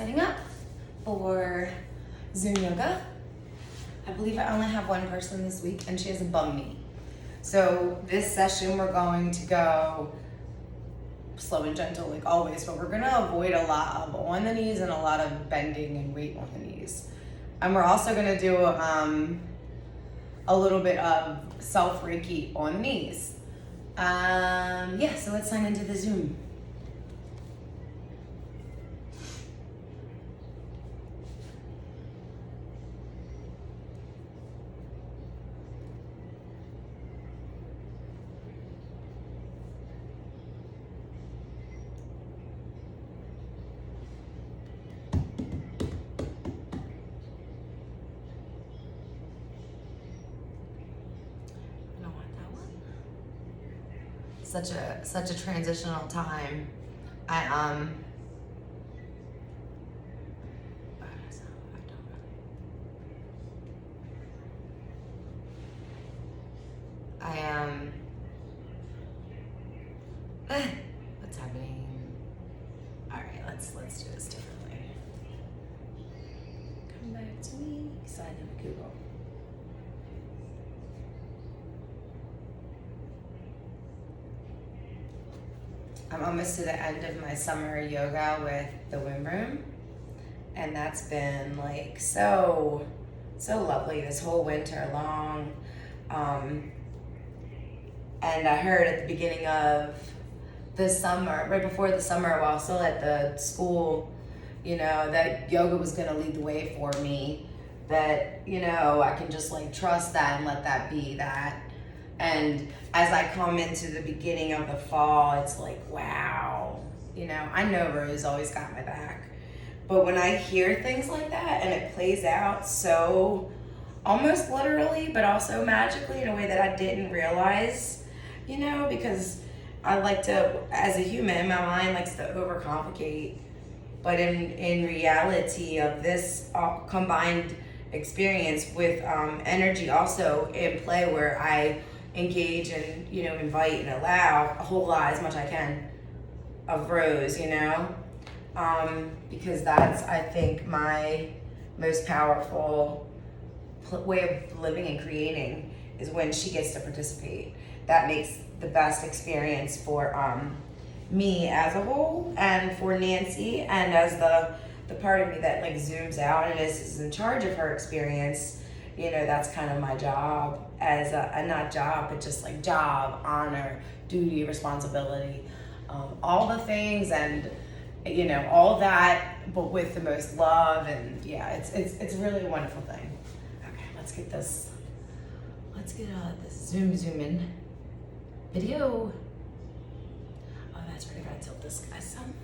setting up for Zoom yoga. I believe I only have one person this week and she has a bum knee. So this session we're going to go slow and gentle like always, but we're gonna avoid a lot of on the knees and a lot of bending and weight on the knees. And we're also gonna do a little bit of self-Reiki on the knees. Yeah, so let's sign into the Zoom. Such a transitional time. I what's happening? All right, let's do this differently. Come back to me. Sign in Google. I'm almost to the end of my summer yoga with the Wim Room, and that's been like so lovely this whole winter long. And I heard at the beginning of the summer, right before the summer, while still at the school, you know, that yoga was gonna lead the way for me. That, you know, I can just like trust that and let that be that. And as I come into the beginning of the fall, it's like, wow, you know, I know Rose always got my back. But when I hear things like that and it plays out so almost literally, but also magically in a way that I didn't realize, you know, because I like to, as a human, my mind likes to overcomplicate. But in reality of this combined experience with energy also in play where I engage and, you know, invite and allow a whole lot, as much I can, of Rose, you know, because that's, I think, my most powerful way of living and creating is when she gets to participate. That makes the best experience for me as a whole, and for Nancy, and as the part of me that like zooms out and is in charge of her experience. You know, that's kind of my job as a not job, but just like job, honor, duty, responsibility, all the things, and you know, all that, but with the most love. And yeah, it's really a wonderful thing. Okay, let's get this zoom in video. Oh, that's right, I gotta tilt this guy some,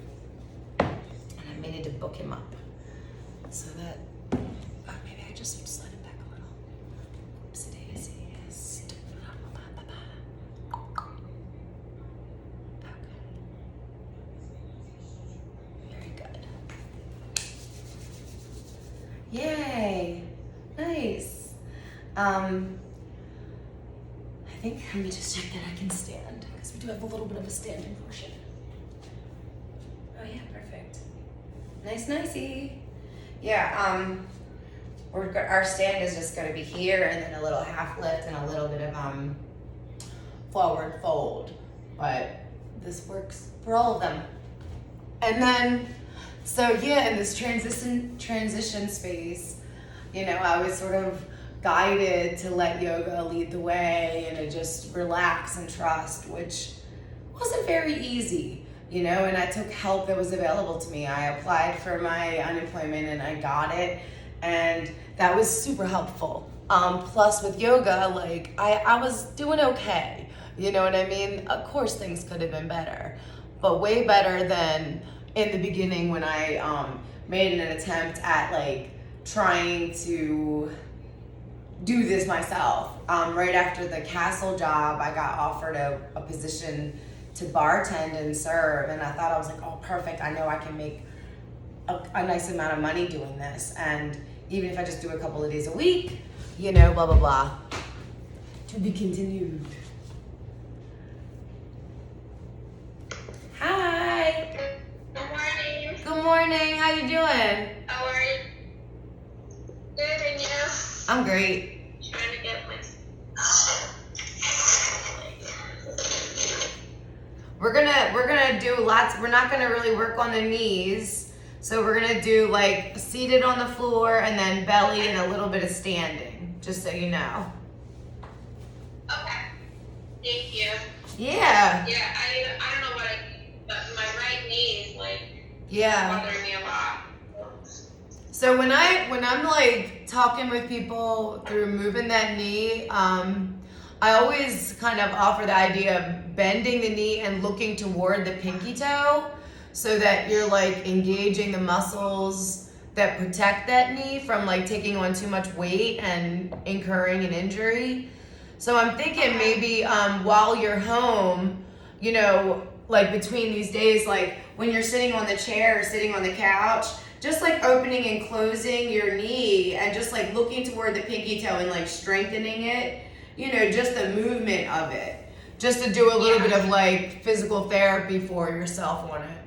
and I may need to book him up so that maybe I just need to slide him back a little. Oopsie daisies. Okay. Very good. Yay! Nice. I think, let me just check that I can stand, because we do have a little bit of a standing portion. Oh yeah, perfect. Nice, nicey. Yeah, our stand is just gonna be here, and then a little half lift and a little bit of forward fold. But this works for all of them. And then, so yeah, in this transition space, you know, I was sort of guided to let yoga lead the way and to just relax and trust, which wasn't very easy, you know, and I took help that was available to me. I applied for my unemployment and I got it, and that was super helpful. Plus with yoga, like I was doing okay, you know what I mean? Of course things could have been better, but way better than in the beginning when I made an attempt at like trying to do this myself. Right after the Castle job, I got offered a position to bartend and serve, and I thought, I was like, oh, perfect, I know I can make a nice amount of money doing this, and even if I just do a couple of days a week, you know, blah, blah, blah. To be continued. Hi. Good morning. Good morning. How How you doing? How are you? Good, and you? I'm great. Trying to get my. We're gonna do lots. We're not gonna really work on the knees. So we're gonna do like seated on the floor and then belly and a little bit of standing, just so you know. Okay. Thank you. Yeah. Yeah, I don't know but my right knee is like Yeah. bothering me a lot. So when I'm like talking with people through moving that knee, I always kind of offer the idea of bending the knee and looking toward the pinky toe so that you're like engaging the muscles that protect that knee from like taking on too much weight and incurring an injury. So I'm thinking maybe while you're home, you know, like between these days, like when you're sitting on the chair or sitting on the couch, just like opening and closing your knee and just like looking toward the pinky toe and like strengthening it, you know, just the movement of it. Just to do a little bit of like physical therapy for yourself on it.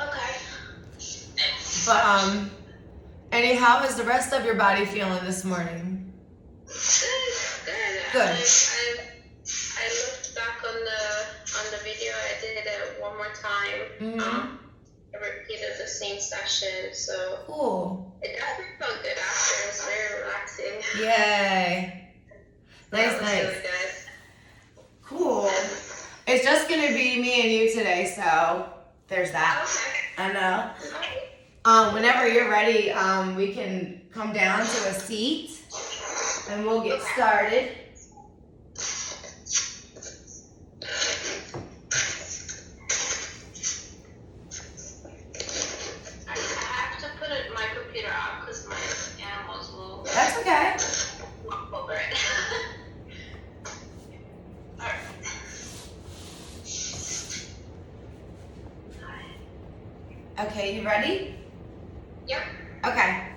Okay. But anyhow, how is the rest of your body feeling this morning? Good. Good. I looked back on the video. I did it one more time. Mm-hmm. I repeated the same session, so Cool. it definitely felt good after. It was very relaxing. Yay. Nice, That was nice. really good. Cool. It's just gonna be me and you today, so there's that. Okay. I know. Okay. Whenever you're ready, we can come down to a seat and we'll get started. I have to put my computer out because my animals will That's okay. walk over it. Alright. Okay, you ready? Yep. Okay.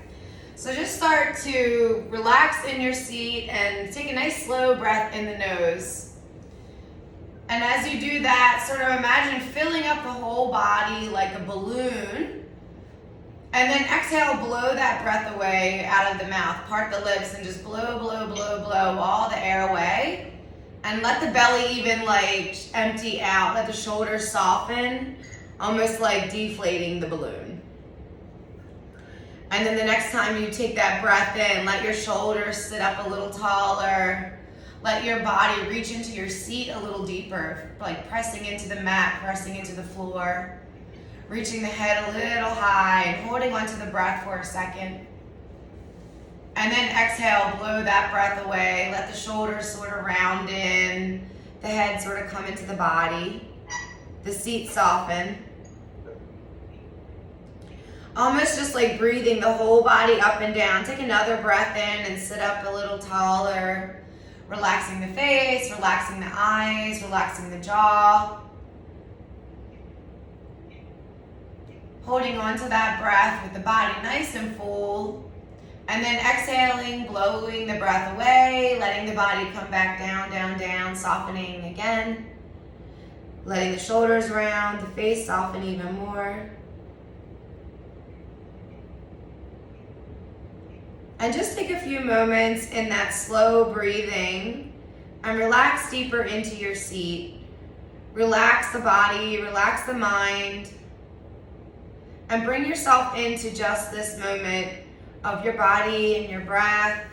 So just start to relax in your seat and take a nice slow breath in the nose. And as you do that, sort of imagine filling up the whole body like a balloon. And then exhale, blow that breath away out of the mouth. Part the lips and just blow, blow, blow, blow all the air away. And let the belly even like empty out. Let the shoulders soften, almost like deflating the balloon. And then the next time you take that breath in, let your shoulders sit up a little taller. Let your body reach into your seat a little deeper, like pressing into the mat, pressing into the floor. Reaching the head a little high and holding onto the breath for a second. And then exhale, blow that breath away. Let the shoulders sort of round in, the head sort of come into the body, the seat soften. Almost just like breathing the whole body up and down. Take another breath in and sit up a little taller. Relaxing the face, relaxing the eyes, relaxing the jaw. Holding on to that breath with the body nice and full. And then exhaling, blowing the breath away, letting the body come back down, down, down, softening again. Letting the shoulders round, the face soften even more. And just take a few moments in that slow breathing and relax deeper into your seat. Relax the body, relax the mind, and bring yourself into just this moment of your body and your breath.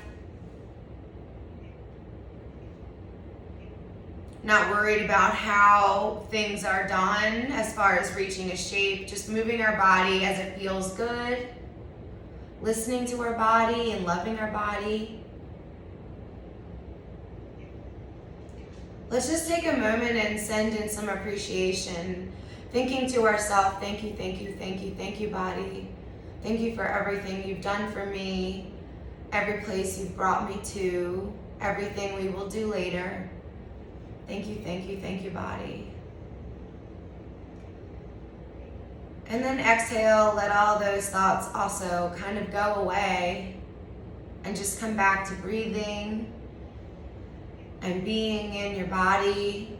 Not worried about how things are done as far as reaching a shape, just moving our body as it feels good. Listening to our body and loving our body. Let's just take a moment and send in some appreciation. Thinking to ourselves, thank you, thank you, thank you, thank you, body. Thank you for everything you've done for me, every place you've brought me to, everything we will do later. Thank you, thank you, thank you, body. And then exhale, let all those thoughts also kind of go away and just come back to breathing and being in your body.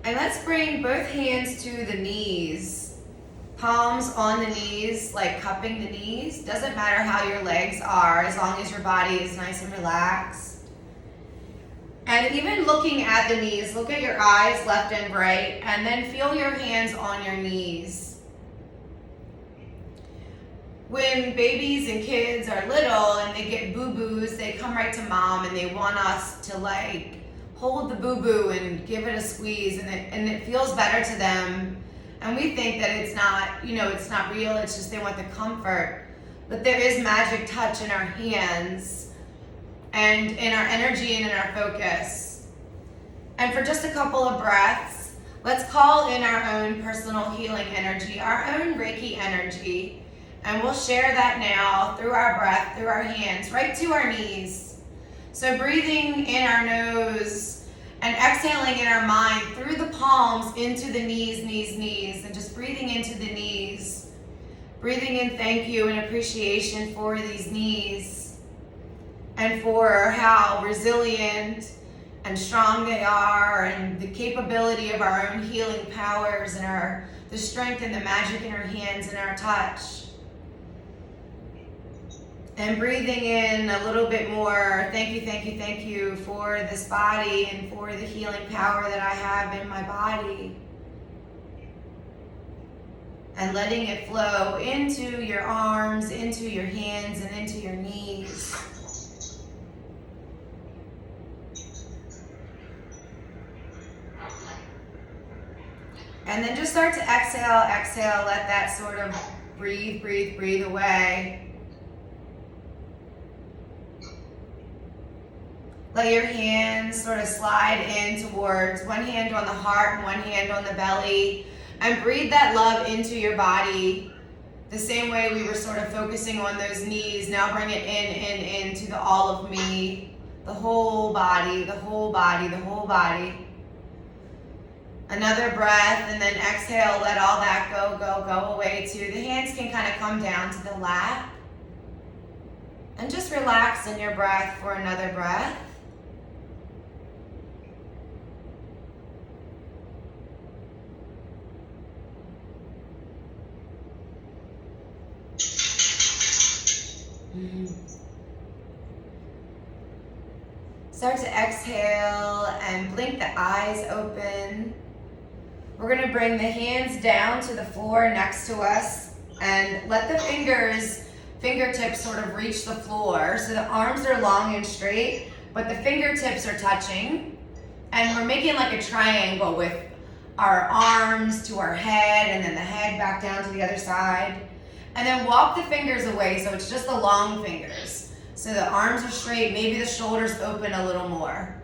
And let's bring both hands to the knees. Palms on the knees, like cupping the knees. Doesn't matter how your legs are, as long as your body is nice and relaxed. And even looking at the knees, look at your eyes left and right, and then feel your hands on your knees. When babies and kids are little and they get boo-boos, they come right to mom and they want us to like hold the boo-boo and give it a squeeze, and it feels better to them. And we think that it's not, it's not real, it's just they want the comfort. But there is magic touch in our hands and in our energy and in our focus. And for just a couple of breaths, let's call in our own personal healing energy, our own Reiki energy. And we'll share that now through our breath, through our hands, right to our knees. So breathing in our nose and exhaling in our mind through the palms into the knees, knees, knees, and just breathing into the knees. Breathing in thank you and appreciation for these knees and for how resilient and strong they are, and the capability of our own healing powers and the strength and the magic in our hands and our touch. And breathing in a little bit more, thank you, thank you, thank you for this body and for the healing power that I have in my body. And letting it flow into your arms, into your hands, and into your knees. And then just start to exhale, exhale, let that sort of breathe, breathe, breathe away. Let your hands sort of slide in towards one hand on the heart and one hand on the belly. And breathe that love into your body. The same way we were sort of focusing on those knees. Now bring it into the all of me. The whole body, the whole body, the whole body. Another breath, and then exhale, let all that go away too. The hands can kind of come down to the lap. And just relax in your breath for another breath. Start to exhale and blink the eyes open. We're going to bring the hands down to the floor next to us and let the fingertips sort of reach the floor. So the arms are long and straight, but the fingertips are touching. And we're making like a triangle with our arms to our head, and then the head back down to the other side. And then walk the fingers away so it's just the long fingers. So the arms are straight, maybe the shoulders open a little more.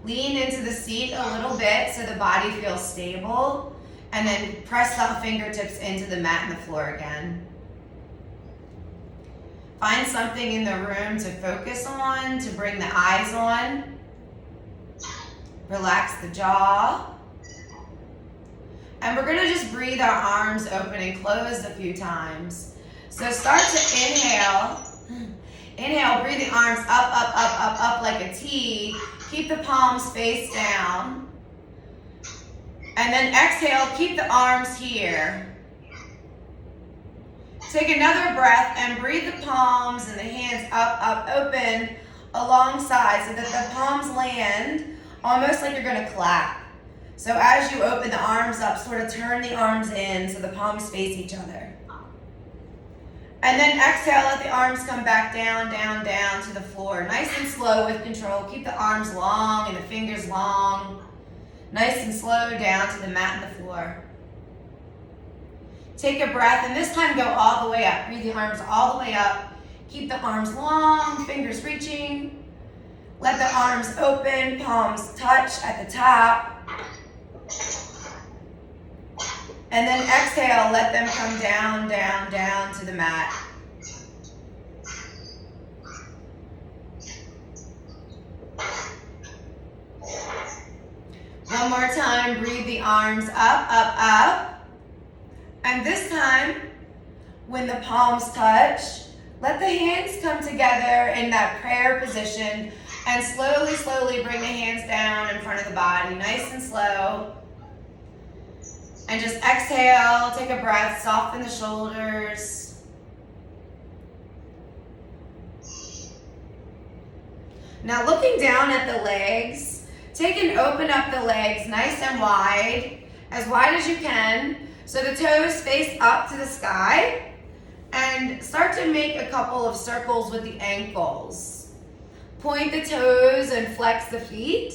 Lean into the seat a little bit so the body feels stable. And then press the fingertips into the mat and the floor again. Find something in the room to focus on, to bring the eyes on. Relax the jaw. And we're going to just breathe our arms open and closed a few times. So start to inhale. Inhale, breathe the arms up like a T. Keep the palms face down. And then exhale, keep the arms here. Take another breath and breathe the palms and the hands up, open alongside so that the palms land almost like you're going to clap. So as you open the arms up, sort of turn the arms in so the palms face each other. And then exhale, let the arms come back down to the floor. Nice and slow with control. Keep the arms long and the fingers long. Nice and slow down to the mat and the floor. Take a breath, and this time go all the way up. Breathe the arms all the way up. Keep the arms long, fingers reaching. Let the arms open, palms touch at the top. And then exhale, let them come down to the mat. One more time, breathe the arms up. And this time, when the palms touch, let the hands come together in that prayer position. And slowly, slowly bring the hands down in front of the body, nice and slow. And just exhale, take a breath, soften the shoulders. Now looking down at the legs, take and open up the legs nice and wide as you can. So the toes face up to the sky. And start to make a couple of circles with the ankles. Point the toes and flex the feet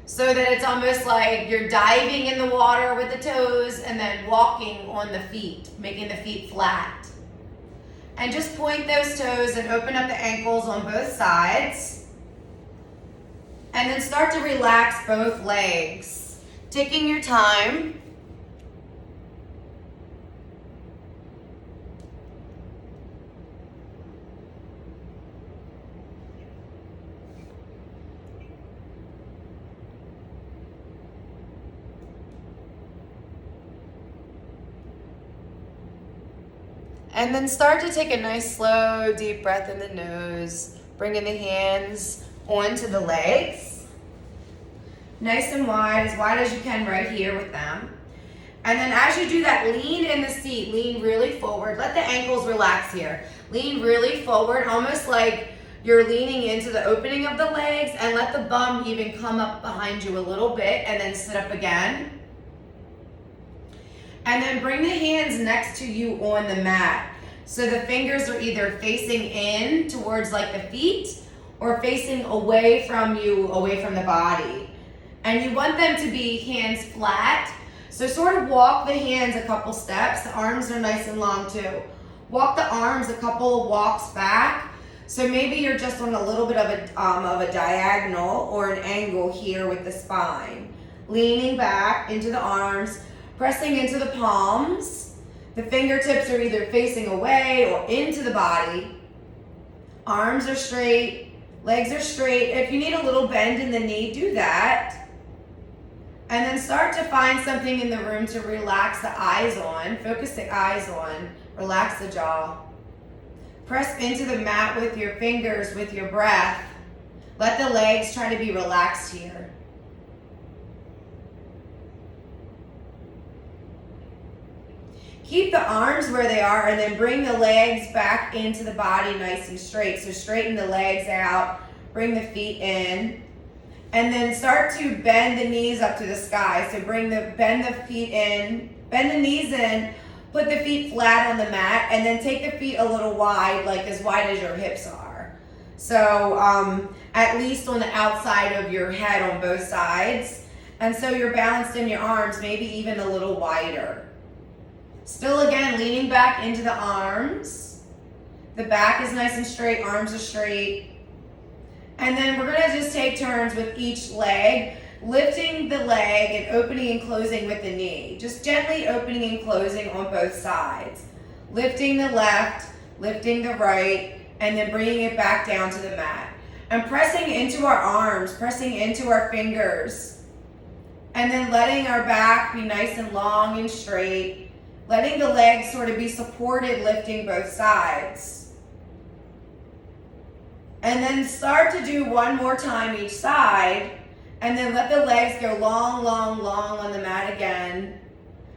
so that it's almost like you're diving in the water with the toes and then walking on the feet, making the feet flat. And just point those toes and open up the ankles on both sides. And then start to relax both legs, taking your time. And then start to take a nice slow deep breath in the nose, bringing the hands onto the legs. Nice and wide as you can right here with them. And then as you do that, lean in the seat, lean really forward. Let the ankles relax here. Lean really forward, almost like you're leaning into the opening of the legs, and let the bum even come up behind you a little bit, and then sit up again. And then bring the hands next to you on the mat. So the fingers are either facing in towards like the feet or facing away from you, away from the body. And you want them to be hands flat. So sort of walk the hands a couple steps. The arms are nice and long too. Walk the arms a couple walks back. So maybe you're just on a little bit of a diagonal or an angle here with the spine. Leaning back into the arms. Pressing into the palms. The fingertips are either facing away or into the body. Arms are straight. Legs are straight. If you need a little bend in the knee, do that. And then start to find something in the room to relax the eyes on. Focus the eyes on. Relax the jaw. Press into the mat with your fingers, with your breath. Let the legs try to be relaxed here. Keep the arms where they are and then bring the legs back into the body nice and straight. So straighten the legs out, bring the feet in, and then start to bend the knees up to the sky. So bend the feet in, bend the knees in, put the feet flat on the mat, and then take the feet a little wide, like as wide as your hips are. So at least on the outside of your head on both sides. And so you're balanced in your arms, maybe even a little wider. Still again, leaning back into the arms. The back is nice and straight, arms are straight. And then we're gonna just take turns with each leg, lifting the leg and opening and closing with the knee. Just gently opening and closing on both sides. Lifting the left, lifting the right, and then bringing it back down to the mat. And pressing into our arms, pressing into our fingers. And then letting our back be nice and long and straight. Letting the legs sort of be supported, lifting both sides. And then start to do one more time each side. And then let the legs go long, long, long on the mat again.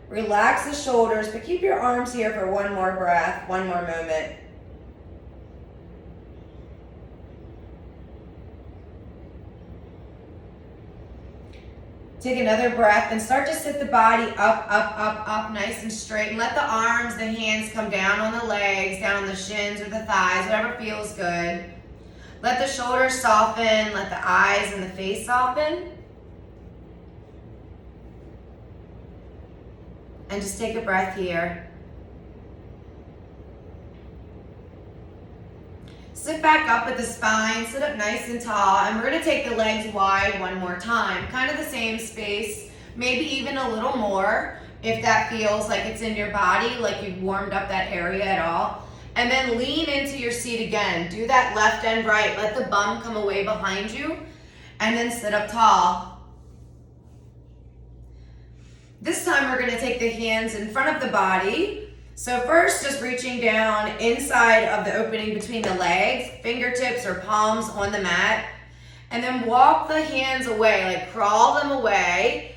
Relax the shoulders, but keep your arms here for one more breath, one more moment. Take another breath and start to sit the body up, up, up, up, nice and straight. And let the arms, the hands come down on the legs, down on the shins or the thighs, whatever feels good. Let the shoulders soften, let the eyes and the face soften. And just take a breath here. Sit back up with the spine, sit up nice and tall, and we're gonna take the legs wide one more time. Kind of the same space, maybe even a little more if that feels like it's in your body, like you've warmed up that area at all. And then lean into your seat again. Do that left and right. Let the bum come away behind you, and then sit up tall. This time we're gonna take the hands in front of the body. So first, just reaching down inside of the opening between the legs, fingertips or palms on the mat. And then walk the hands away, like crawl them away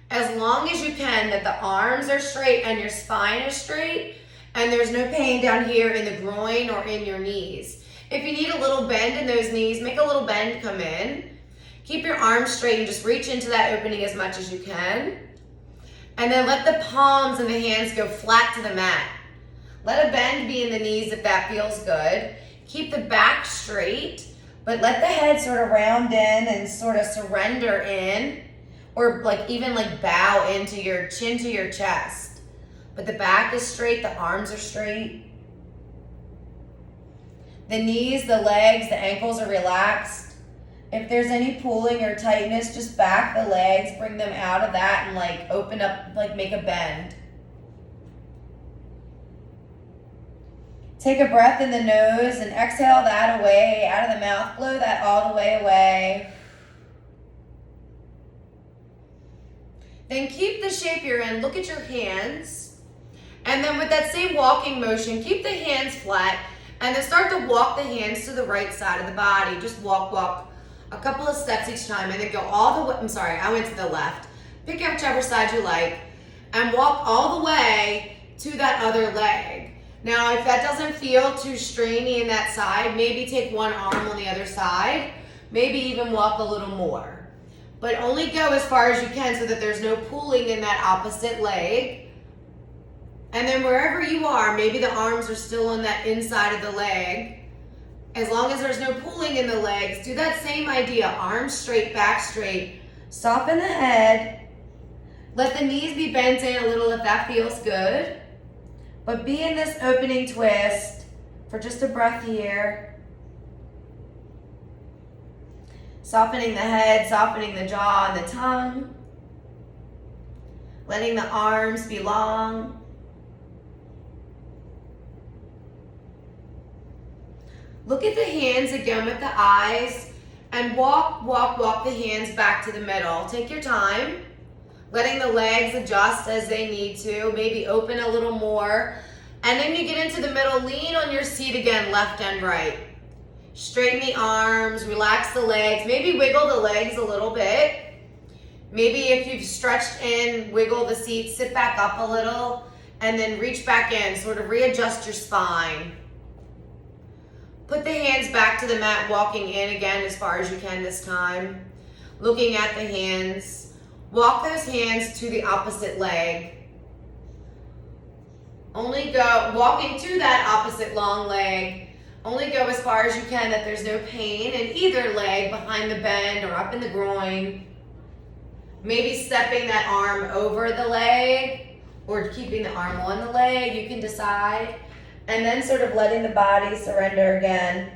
as long as you can, that the arms are straight and your spine is straight and there's no pain down here in the groin or in your knees. If you need a little bend in those knees, make a little bend come in. Keep your arms straight and just reach into that opening as much as you can. And then let the palms and the hands go flat to the mat. Let a bend be in the knees if that feels good. Keep the back straight, but let the head sort of round in and sort of surrender in, or like even like bow into your chin to your chest. But the back is straight, the arms are straight. The knees, the legs, the ankles are relaxed. If there's any pulling or tightness, just back the legs, bring them out of that and like open up, like make a bend. Take a breath in the nose and exhale that away out of the mouth. Blow that all the way away. Then keep the shape you're in. Look at your hands. And then with that same walking motion, keep the hands flat and then start to walk the hands to the right side of the body. Just walk a couple of steps each time and then go all the way. I'm sorry, I went to the left. Pick up whichever side you like and walk all the way to that other leg. Now, if that doesn't feel too strainy in that side, maybe take one arm on the other side. Maybe even walk a little more. But only go as far as you can so that there's no pulling in that opposite leg. And then wherever you are, maybe the arms are still on that inside of the leg. As long as there's no pulling in the legs, do that same idea. Arms straight, back straight. Soften the head. Let the knees be bent in a little if that feels good. But be in this opening twist for just a breath here. Softening the head, softening the jaw and the tongue. Letting the arms be long. Look at the hands again with the eyes and walk the hands back to the middle. Take your time. Letting the legs adjust as they need to, maybe open a little more. And then you get into the middle, lean on your seat again, left and right. Straighten the arms, relax the legs, maybe wiggle the legs a little bit. Maybe if you've stretched in, wiggle the seat, sit back up a little, and then reach back in, sort of readjust your spine. Put the hands back to the mat, walking in again as far as you can this time. Looking at the hands. Walk those hands to the opposite leg. Only go, walking to that opposite long leg, only go as far as you can that there's no pain in either leg behind the bend or up in the groin. Maybe stepping that arm over the leg or keeping the arm on the leg, you can decide. And then sort of letting the body surrender again.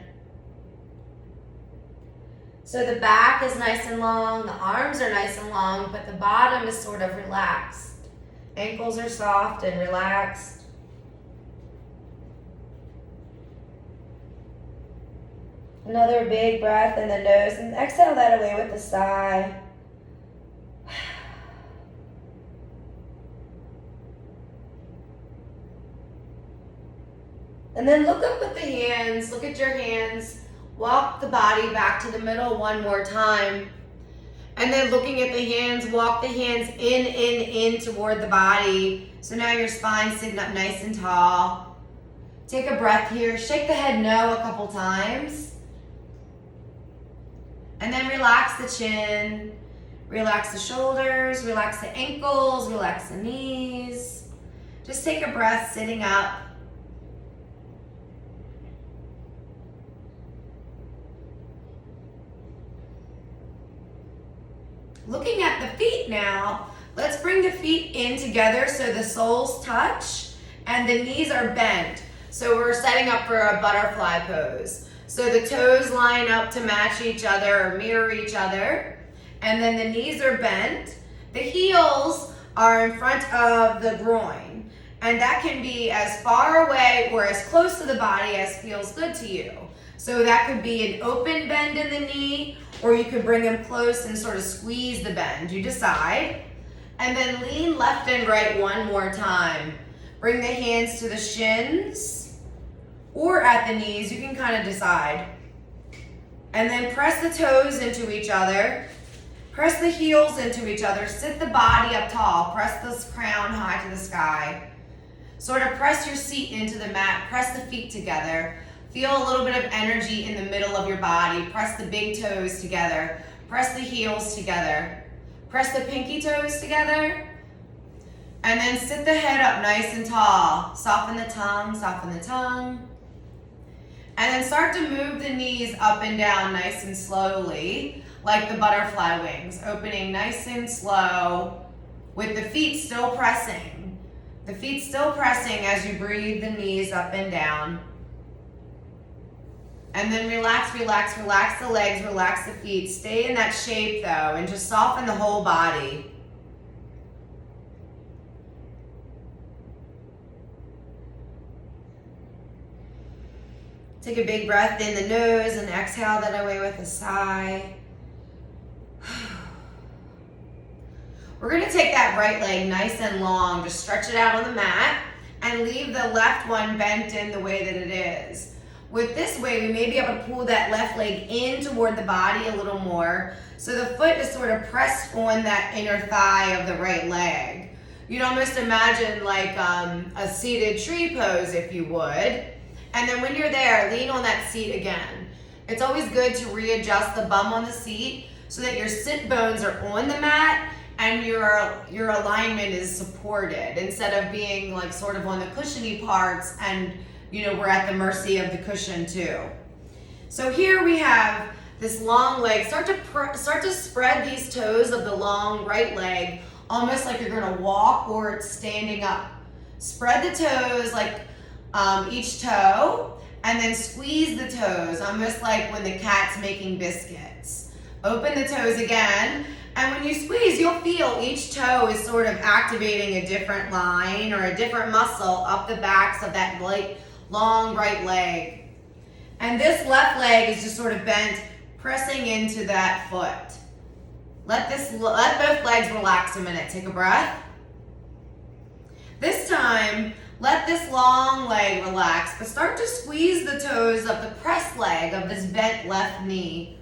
So the back is nice and long, the arms are nice and long, but the bottom is sort of relaxed. Ankles are soft and relaxed. Another big breath in the nose and exhale that away with a sigh. And then look up with the hands, look at your hands. Walk the body back to the middle one more time. And then looking at the hands, walk the hands in toward the body. So now your spine's sitting up nice and tall. Take a breath here. Shake the head no a couple times. And then relax the chin. Relax the shoulders. Relax the ankles. Relax the knees. Just take a breath sitting up. Looking at the feet now, let's bring the feet in together so the soles touch and the knees are bent. So we're setting up for a butterfly pose. So the toes line up to match each other or mirror each other. And then the knees are bent. The heels are in front of the groin. And that can be as far away or as close to the body as feels good to you. So that could be an open bend in the knee, or you could bring them close and sort of squeeze the bend. You decide. And then lean left and right one more time. Bring the hands to the shins or at the knees. You can kind of decide. And then press the toes into each other. Press the heels into each other. Sit the body up tall. Press this crown high to the sky. Sort of press your seat into the mat. Press the feet together. Feel a little bit of energy in the middle of your body. Press the big toes together. Press the heels together. Press the pinky toes together. And then sit the head up nice and tall. Soften the tongue, soften the tongue. And then start to move the knees up and down nice and slowly, like the butterfly wings, opening nice and slow with the feet still pressing. The feet still pressing as you breathe the knees up and down. And then relax, relax, relax the legs, relax the feet. Stay in that shape though, and just soften the whole body. Take a big breath in the nose and exhale that away with a sigh. We're gonna take that right leg nice and long, just stretch it out on the mat and leave the left one bent in the way that it is. With this way, we may be able to pull that left leg in toward the body a little more, so the foot is sort of pressed on that inner thigh of the right leg. You'd almost imagine like a seated tree pose if you would. And then when you're there, lean on that seat again. It's always good to readjust the bum on the seat so that your sit bones are on the mat and your alignment is supported instead of being like sort of on the cushiony parts and we're at the mercy of the cushion too. So here we have this long leg. Start to spread these toes of the long right leg almost like you're gonna walk or it's standing up. Spread the toes like each toe, and then squeeze the toes, almost like when the cat's making biscuits. Open the toes again, and when you squeeze, you'll feel each toe is sort of activating a different line or a different muscle up the backs of that long right leg. And this left leg is just sort of bent, pressing into that foot. Let both legs relax a minute. Take a breath. This time, let this long leg relax, but start to squeeze the toes of the pressed leg of this bent left knee.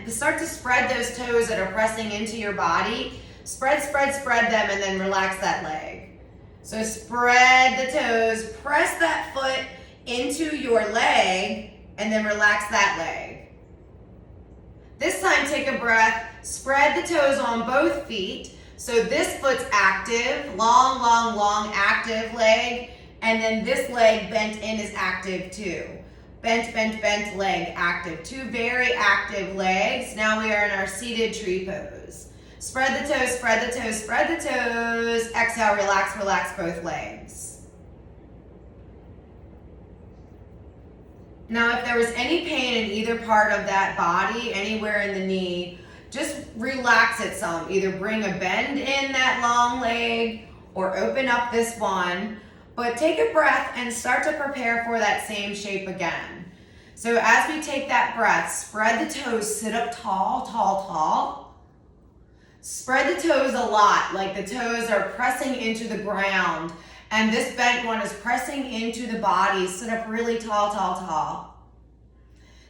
Start to spread those toes that are pressing into your body. Spread them, and then relax that leg. So spread the toes, press that foot into your leg, and then relax that leg. This time, take a breath, spread the toes on both feet. So this foot's active, long, active leg, and then this leg bent in is active too. Bent leg, active. Two very active legs. Now we are in our seated tree pose. Spread the toes, spread the toes, spread the toes. Exhale, relax both legs. Now if there was any pain in either part of that body, anywhere in the knee, just relax it some. Either bring a bend in that long leg or open up this one. But take a breath and start to prepare for that same shape again. So as we take that breath, spread the toes, sit up tall. Spread the toes a lot, like the toes are pressing into the ground. And this bent one is pressing into the body. Sit up really tall.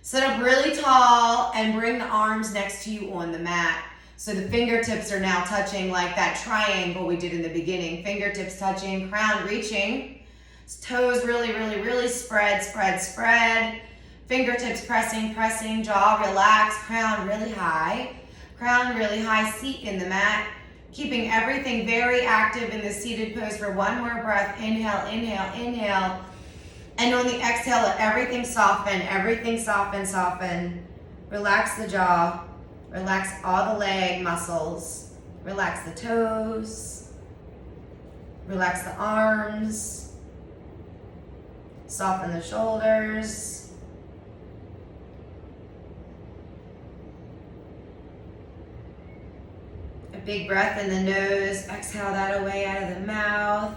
Sit up really tall and bring the arms next to you on the mat. So the fingertips are now touching like that triangle we did in the beginning. Fingertips touching, crown reaching. Toes really spread. Fingertips pressing, jaw relaxed, crown really high. Seat in the mat. Keeping everything very active in the seated pose for one more breath. Inhale. And on the exhale, let everything soften. Relax the jaw. Relax all the leg muscles. Relax the toes. Relax the arms. Soften the shoulders. A big breath in the nose. Exhale that away out of the mouth.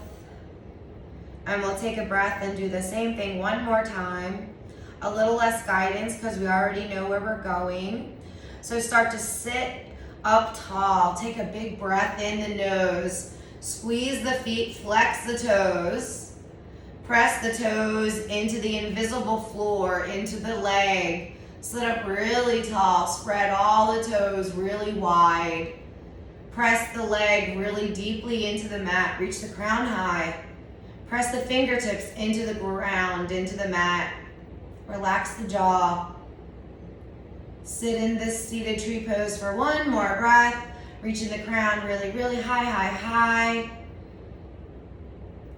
And we'll take a breath and do the same thing one more time. A little less guidance because we already know where we're going. So start to sit up tall. Take a big breath in the nose. Squeeze the feet, flex the toes. Press the toes into the invisible floor, into the leg. Sit up really tall, spread all the toes really wide. Press the leg really deeply into the mat, reach the crown high. Press the fingertips into the ground, into the mat. Relax the jaw. Sit in this seated tree pose for one more breath. Reaching the crown really, really high, high, high.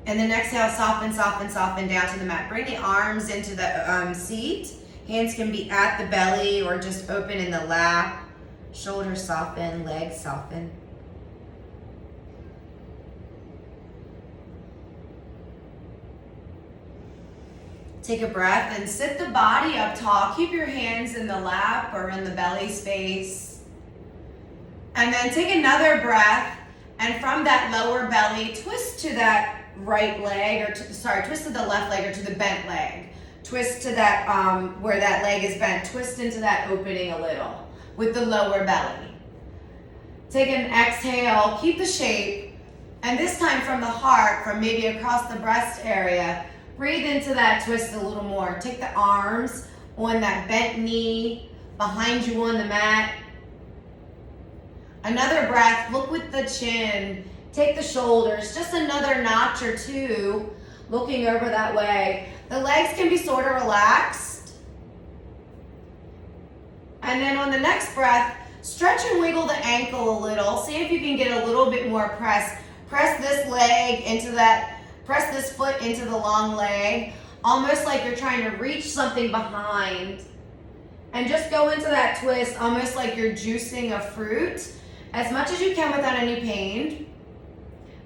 And then exhale, soften, soften, soften down to the mat. Bring the arms into the seat. Hands can be at the belly or just open in the lap. Shoulders soften, legs soften. Take a breath and sit the body up tall. Keep your hands in the lap or in the belly space. And then take another breath, and from that lower belly, twist to that right leg, or twist to the left leg or to the bent leg. Twist to that, where that leg is bent. Twist into that opening a little with the lower belly. Take an exhale, keep the shape, and this time from the heart, from maybe across the breast area, breathe into that twist a little more. Take the arms on that bent knee, behind you on the mat. Another breath, look with the chin. Take the shoulders, just another notch or two, looking over that way. The legs can be sort of relaxed. And then on the next breath, stretch and wiggle the ankle a little. See if you can get a little bit more press. Press this leg into that. Press this foot into the long leg, almost like you're trying to reach something behind. And just go into that twist, almost like you're juicing a fruit, as much as you can without any pain.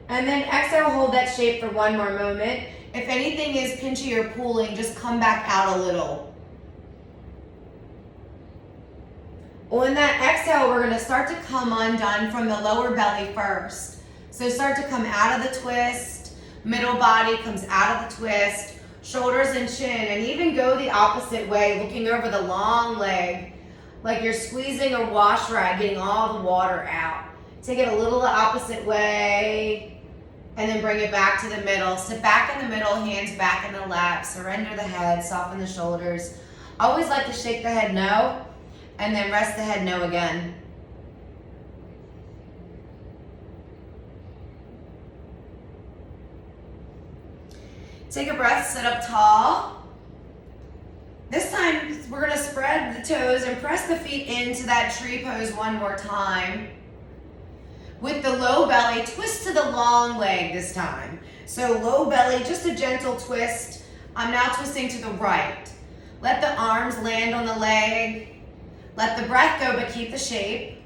And then exhale, hold that shape for one more moment. If anything is pinchy or pulling, just come back out a little. On that exhale, we're gonna start to come undone from the lower belly first. So start to come out of the twist. Middle body comes out of the twist, shoulders and chin, and even go the opposite way, looking over the long leg, like you're squeezing a wash rag, getting all the water out. Take it a little the opposite way, and then bring it back to the middle. Sit back in the middle, hands back in the lap, surrender the head, soften the shoulders. Always like to shake the head no, and then rest the head no again. Take a breath, sit up tall. This time, we're gonna spread the toes and press the feet into that tree pose one more time. With the low belly, twist to the long leg this time. So low belly, just a gentle twist. I'm now twisting to the right. Let the arms land on the leg. Let the breath go, but keep the shape.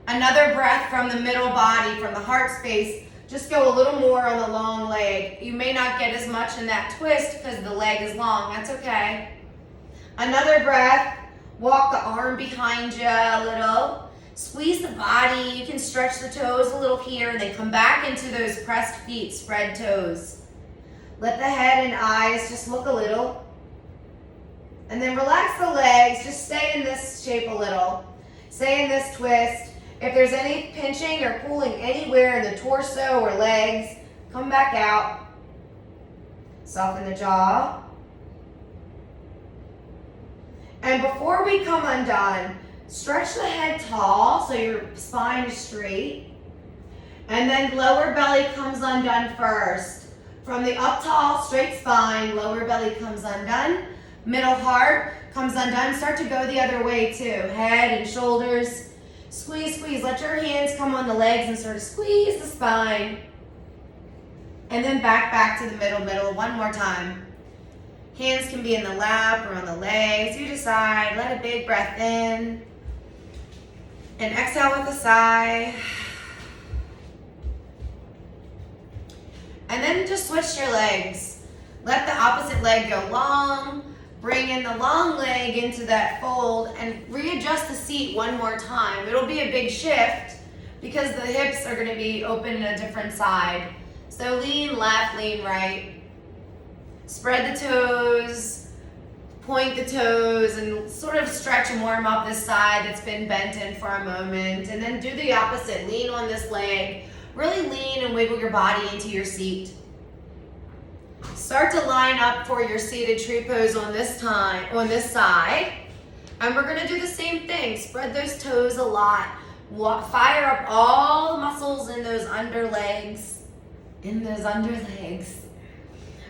Another breath from the middle body, from the heart space. Just go a little more on the long leg. You may not get as much in that twist because the leg is long. That's okay. Another breath. Walk the arm behind you a little. Squeeze the body. You can stretch the toes a little here and then come back into those pressed feet, spread toes. Let the head and eyes just look a little. And then relax the legs. Just stay in this shape a little. Stay in this twist. If there's any pinching or pulling anywhere in the torso or legs, come back out. Soften the jaw. And before we come undone, stretch the head tall so your spine is straight. And then lower belly comes undone first. From the up tall, straight spine, lower belly comes undone. Middle heart comes undone. Start to go the other way too. Head and shoulders. Squeeze, squeeze. Let your hands come on the legs and sort of squeeze the spine. And then back to the middle. One more time. Hands can be in the lap or on the legs. You decide. Let a big breath in. And exhale with a sigh. And then just switch your legs. Let the opposite leg go long. Bring in the long leg into that fold and readjust the seat one more time. It'll be a big shift because the hips are going to be open in a different side. So lean left, lean right. Spread the toes, point the toes, and sort of stretch and warm up this side that's been bent in for a moment. And then do the opposite. Lean on this leg. Really lean and wiggle your body into your seat. Start to line up for your seated tree pose on this side. And we're gonna do the same thing. Spread those toes a lot. Fire up all the muscles in those underlegs.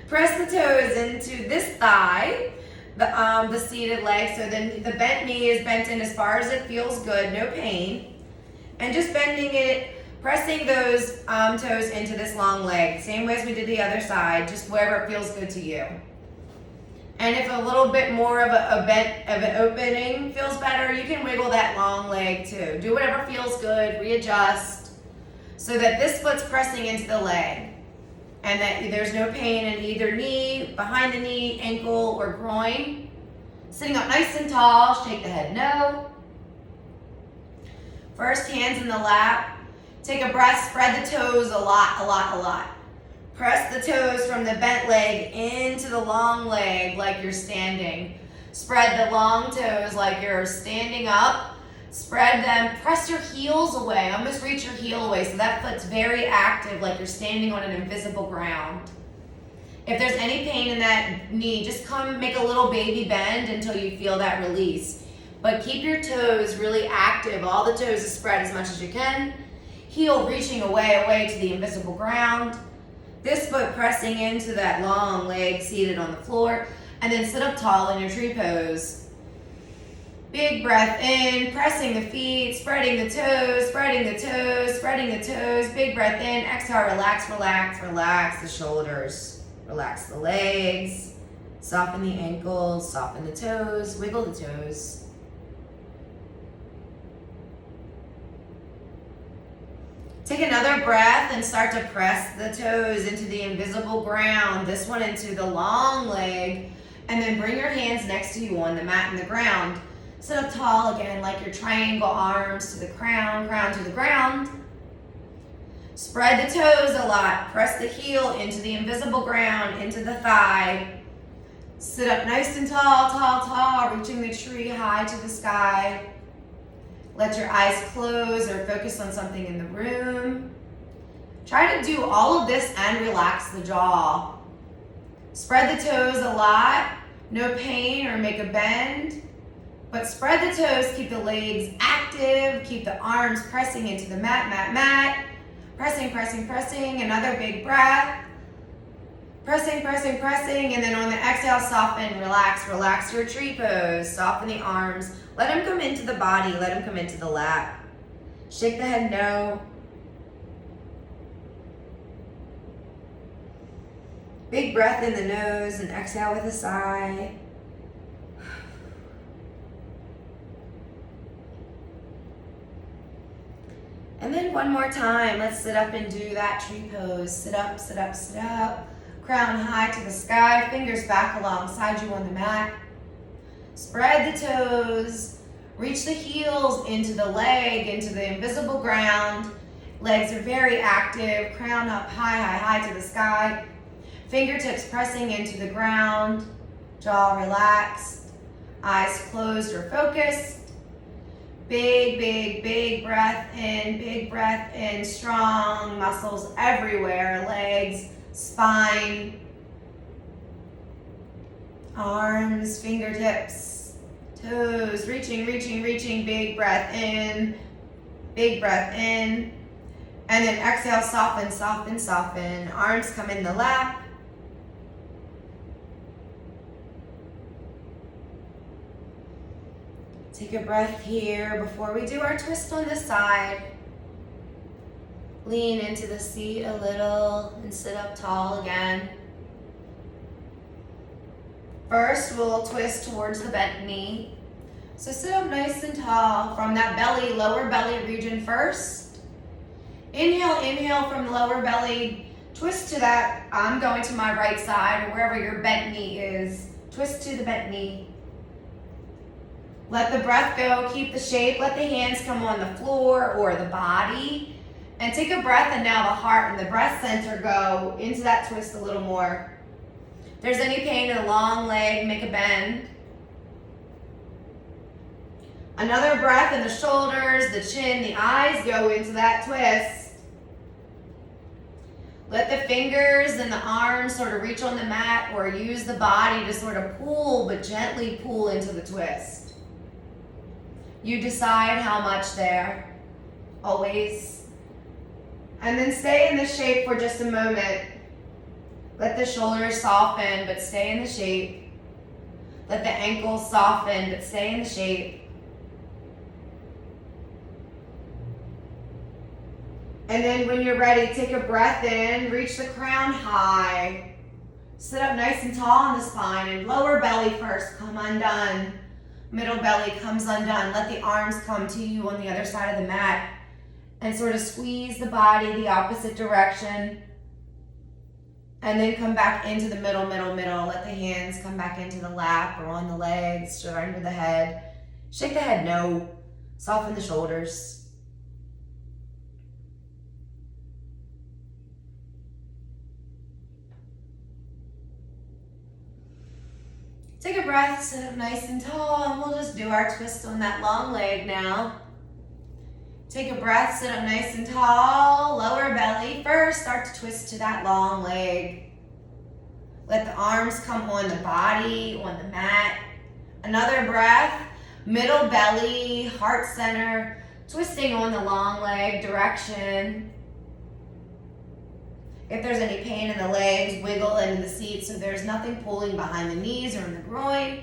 Press the toes into this thigh, the seated leg. So then the bent knee is bent in as far as it feels good, no pain. And just bending it, pressing those toes into this long leg. Same way as we did the other side, just wherever it feels good to you. And if a little bit more of an opening feels better, you can wiggle that long leg too. Do whatever feels good, readjust, so that this foot's pressing into the leg. And that there's no pain in either knee, behind the knee, ankle, or groin. Sitting up nice and tall, shake the head no. First, hands in the lap. Take a breath, spread the toes a lot. Press the toes from the bent leg into the long leg like you're standing. Spread the long toes like you're standing up. Spread them, press your heels away, almost reach your heel away so that foot's very active like you're standing on an invisible ground. If there's any pain in that knee, just come make a little baby bend until you feel that release. But keep your toes really active, all the toes is spread as much as you can. Heel reaching away to the invisible ground. This foot pressing into that long leg seated on the floor. And then sit up tall in your tree pose. Big breath in, pressing the feet, spreading the toes. Big breath in, exhale, relax the shoulders. Relax the legs. Soften the ankles, soften the toes, wiggle the toes. Take another breath and start to press the toes into the invisible ground, this one into the long leg, and then bring your hands next to you on the mat and the ground. Sit up tall again like your triangle arms to the crown to the ground. Spread the toes a lot, press the heel into the invisible ground, into the thigh. Sit up nice and tall, reaching the tree high to the sky. Let your eyes close or focus on something in the room. Try to do all of this and relax the jaw. Spread the toes a lot, no pain or make a bend. But spread the toes, keep the legs active, keep the arms pressing into the mat. Pressing, another big breath. Pressing, and then on the exhale, soften, relax your tree pose. Soften the arms. Let them come into the body, let them come into the lap. Shake the head no. Big breath in the nose and exhale with a sigh. And then one more time, let's sit up and do that tree pose. Sit up. Crown high to the sky, fingers back alongside you on the mat. Spread the toes, reach the heels into the leg, into the invisible ground. Legs are very active, crown up high to the sky. Fingertips pressing into the ground, jaw relaxed, eyes closed or focused. Big breath in, strong muscles everywhere, legs, spine, arms, fingertips, toes, reaching, big breath in, and then exhale, soften, arms come in the lap. Take a breath here before we do our twist on this side. Lean into the seat a little and sit up tall again. First, we'll twist towards the bent knee. So sit up nice and tall from that belly, lower belly region first. Inhale from the lower belly. Twist to that. I'm going to my right side or wherever your bent knee is. Twist to the bent knee. Let the breath go, keep the shape, let the hands come on the floor or the body. And take a breath and now the heart and the breath center go into that twist a little more. If there's any pain in the long leg, make a bend. Another breath in the shoulders, the chin, the eyes go into that twist. Let the fingers and the arms sort of reach on the mat or use the body to sort of pull, but gently pull into the twist. You decide how much there, always. And then stay in this shape for just a moment. Let the shoulders soften, but stay in the shape. Let the ankles soften, but stay in the shape. And then when you're ready, take a breath in, reach the crown high. Sit up nice and tall on the spine, and lower belly first, come undone. Middle belly comes undone. Let the arms come to you on the other side of the mat. And sort of squeeze the body the opposite direction. And then come back into the middle. Let the hands come back into the lap or on the legs or under the head. Shake the head no. Soften the shoulders. Take a breath, sit up nice and tall, and we'll just do our twist on that long leg now. Take a breath, sit up nice and tall, lower belly. First, start to twist to that long leg. Let the arms come on the body, on the mat. Another breath, middle belly, heart center, twisting on the long leg direction. If there's any pain in the legs, wiggle into the seat so there's nothing pulling behind the knees or in the groin.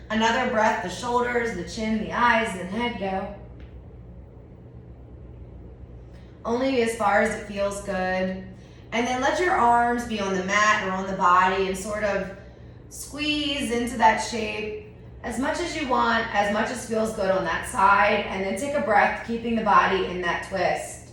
Another breath, the shoulders, the chin, the eyes, and head go. Only as far as it feels good. And then let your arms be on the mat or on the body and sort of squeeze into that shape as much as you want, as much as feels good on that side. And then take a breath, keeping the body in that twist.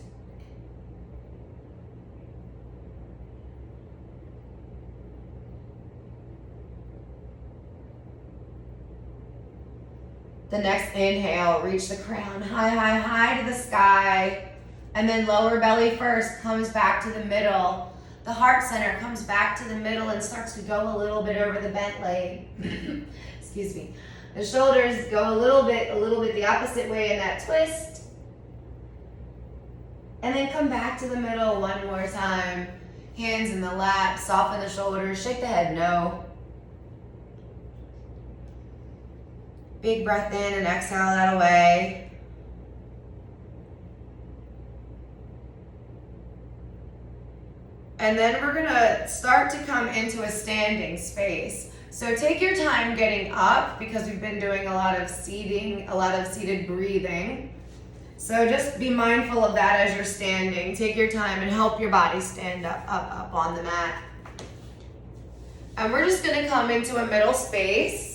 The next inhale, reach the crown high to the sky. And then lower belly first comes back to the middle. The heart center comes back to the middle and starts to go a little bit over the bent leg. Excuse me. The shoulders go a little bit the opposite way in that twist. And then come back to the middle one more time. Hands in the lap, soften the shoulders, shake the head no. Big breath in and exhale that away. And then we're gonna start to come into a standing space. So take your time getting up because we've been doing a lot of seating, a lot of seated breathing. So just be mindful of that as you're standing. Take your time and help your body stand up on the mat. And we're just gonna come into a middle space.